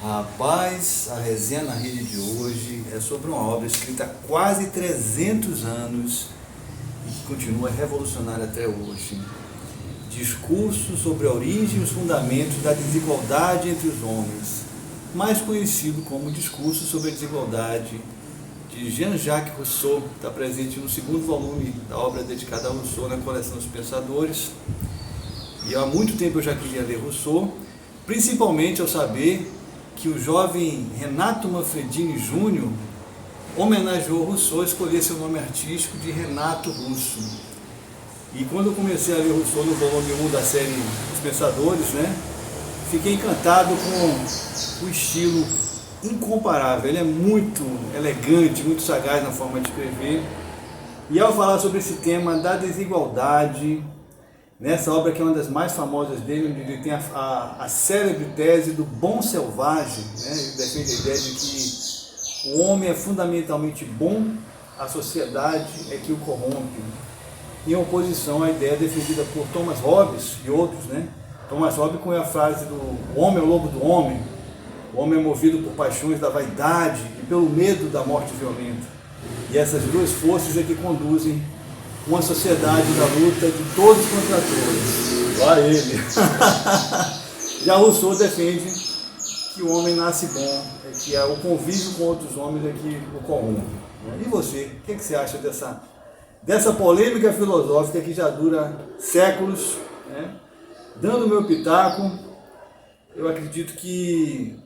Rapaz, a resenha na rede de hoje é sobre uma obra escrita há quase 300 anos e que continua revolucionária até hoje. Discurso sobre a origem e os fundamentos da desigualdade entre os homens, mais conhecido como Discurso sobre a Desigualdade, de Jean-Jacques Rousseau, está presente no segundo volume da obra dedicada a Rousseau na coleção Os Pensadores. E há muito tempo eu já queria ler Rousseau, principalmente ao saber que o jovem Renato Manfredini Júnior homenageou Rousseau, escolheu seu nome artístico de Renato Russo. E quando eu comecei a ler Rousseau no volume 1 da série Os Pensadores, fiquei encantado com o estilo incomparável. Ele é muito elegante, muito sagaz na forma de escrever. E ao falar sobre esse tema da desigualdade, nessa obra que é uma das mais famosas dele, onde ele tem a célebre tese do bom selvagem, ele defende a ideia de que o homem é fundamentalmente bom, a sociedade é que o corrompe, em oposição à ideia defendida por Thomas Hobbes e outros. Thomas Hobbes com a frase do "o homem é o lobo do homem", o homem é movido por paixões da vaidade e pelo medo da morte violenta. E essas duas forças é que conduzem uma sociedade da luta de todos contra todos. Lá ele. Já Rousseau defende que o homem nasce bom, que o convívio com outros homens é que o corrompe. E você, o que você acha dessa polêmica filosófica que já dura séculos? Dando meu pitaco, eu acredito que,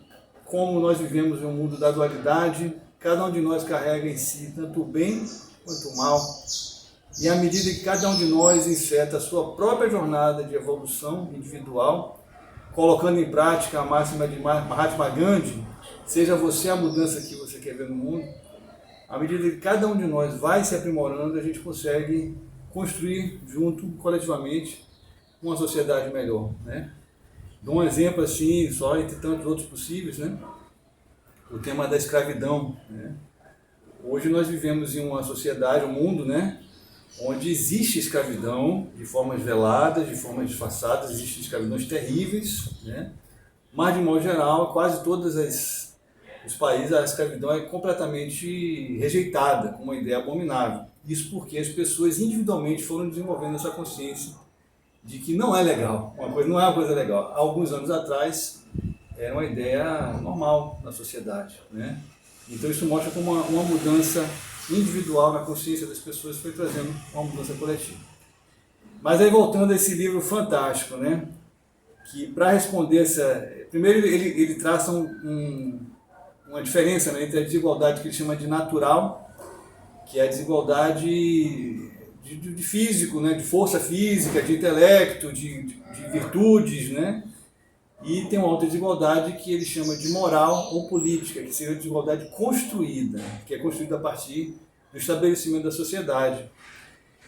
como nós vivemos em um mundo da dualidade, cada um de nós carrega em si tanto o bem quanto o mal. E à medida que cada um de nós inseta a sua própria jornada de evolução individual, colocando em prática a máxima de Mahatma Gandhi, seja você a mudança que você quer ver no mundo, à medida que cada um de nós vai se aprimorando, a gente consegue construir junto, coletivamente, uma sociedade melhor. Dou um exemplo assim, só entre tantos outros possíveis, o tema da escravidão. Hoje nós vivemos em uma sociedade, um mundo, onde existe escravidão de formas veladas, de formas disfarçadas, existem escravidões terríveis, mas de modo geral, quase todos os países a escravidão é completamente rejeitada, como uma ideia abominável. Isso porque as pessoas individualmente foram desenvolvendo essa consciência de que não é legal, não é uma coisa legal. Há alguns anos atrás era uma ideia normal na sociedade. Então isso mostra como uma mudança individual na consciência das pessoas foi trazendo uma mudança coletiva. Mas aí voltando a esse livro fantástico, que para responder primeiro ele traça uma diferença entre a desigualdade que ele chama de natural, que é a desigualdade de físico, de força física, de intelecto, de virtudes, e tem uma outra desigualdade que ele chama de moral ou política, que seria a desigualdade construída, que é construída a partir do estabelecimento da sociedade.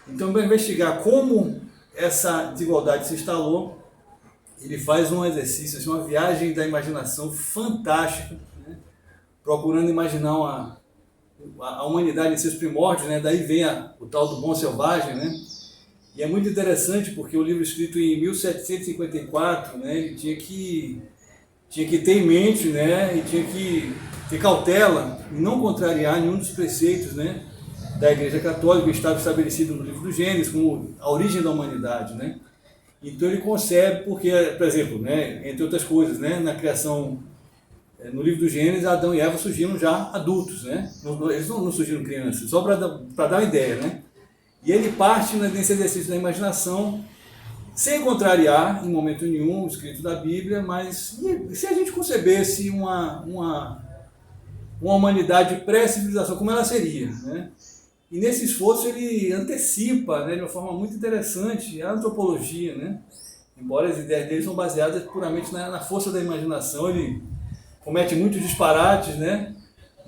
Então, para investigar como essa desigualdade se instalou, ele faz um exercício, uma viagem da imaginação fantástica, procurando imaginar a humanidade em seus primórdios, daí vem o tal do bom selvagem, e é muito interessante porque o livro escrito em 1754, ele tinha que ter em mente, e tinha que ter cautela e não contrariar nenhum dos preceitos, da Igreja Católica, que estava estabelecido no livro do Gênesis, como a origem da humanidade. Então ele concebe, porque, por exemplo, entre outras coisas, na criação, no livro do Gênesis, Adão e Eva surgiram já adultos, eles não surgiram crianças, só para dar uma ideia, E ele parte nesse exercício da imaginação, sem contrariar em momento nenhum o escrito da Bíblia, mas se a gente concebesse uma humanidade pré-civilização, como ela seria? E nesse esforço ele antecipa, de uma forma muito interessante, a antropologia. Embora as ideias dele são baseadas puramente na força da imaginação, ele comete muitos disparates,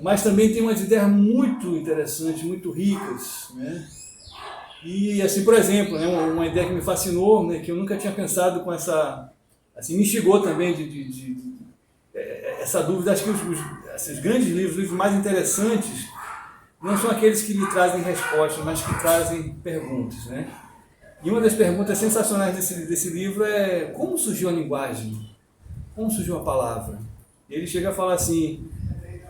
mas também tem umas ideias muito interessantes, muito ricas. E assim, por exemplo, uma ideia que me fascinou, que eu nunca tinha pensado com essa... Assim, me instigou também essa dúvida. Acho que esses grandes livros, os livros mais interessantes, não são aqueles que lhe trazem respostas, mas que trazem perguntas. E uma das perguntas sensacionais desse livro é: como surgiu a linguagem? Como surgiu a palavra? Ele chega a falar assim: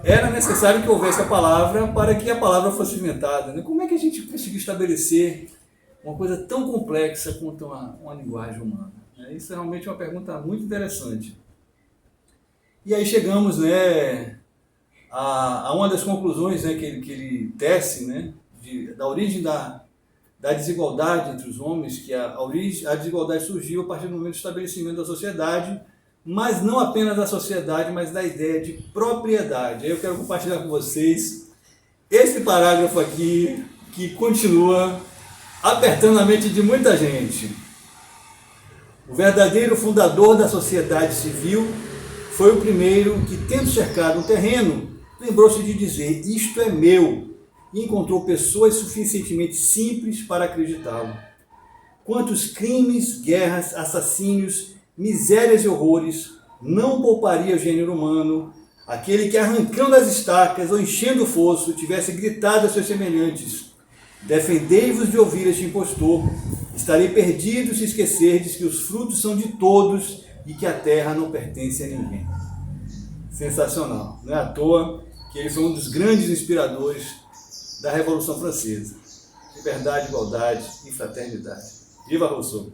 era necessário que houvesse a palavra para que a palavra fosse inventada. Né? Como é que a gente conseguiu estabelecer uma coisa tão complexa quanto uma linguagem humana? Isso é realmente uma pergunta muito interessante. E aí chegamos, né, a uma das conclusões, né, que ele tece, né, da origem da desigualdade entre os homens, que a desigualdade surgiu a partir do momento do estabelecimento da sociedade, mas não apenas da sociedade, mas da ideia de propriedade. Aí eu quero compartilhar com vocês esse parágrafo aqui, que continua apertando a mente de muita gente. O verdadeiro fundador da sociedade civil foi o primeiro que, tendo cercado um terreno, lembrou-se de dizer: isto é meu, e encontrou pessoas suficientemente simples para acreditá-lo. Quantos crimes, guerras, assassínios, misérias e horrores não pouparia o gênero humano, aquele que, arrancando as estacas ou enchendo o fosso, tivesse gritado a seus semelhantes: defendei-vos de ouvir este impostor, estarei perdido se esquecerdes que os frutos são de todos e que a terra não pertence a ninguém. Sensacional, não é à toa que ele foi um dos grandes inspiradores da Revolução Francesa. Liberdade, igualdade e fraternidade. Viva Rousseau!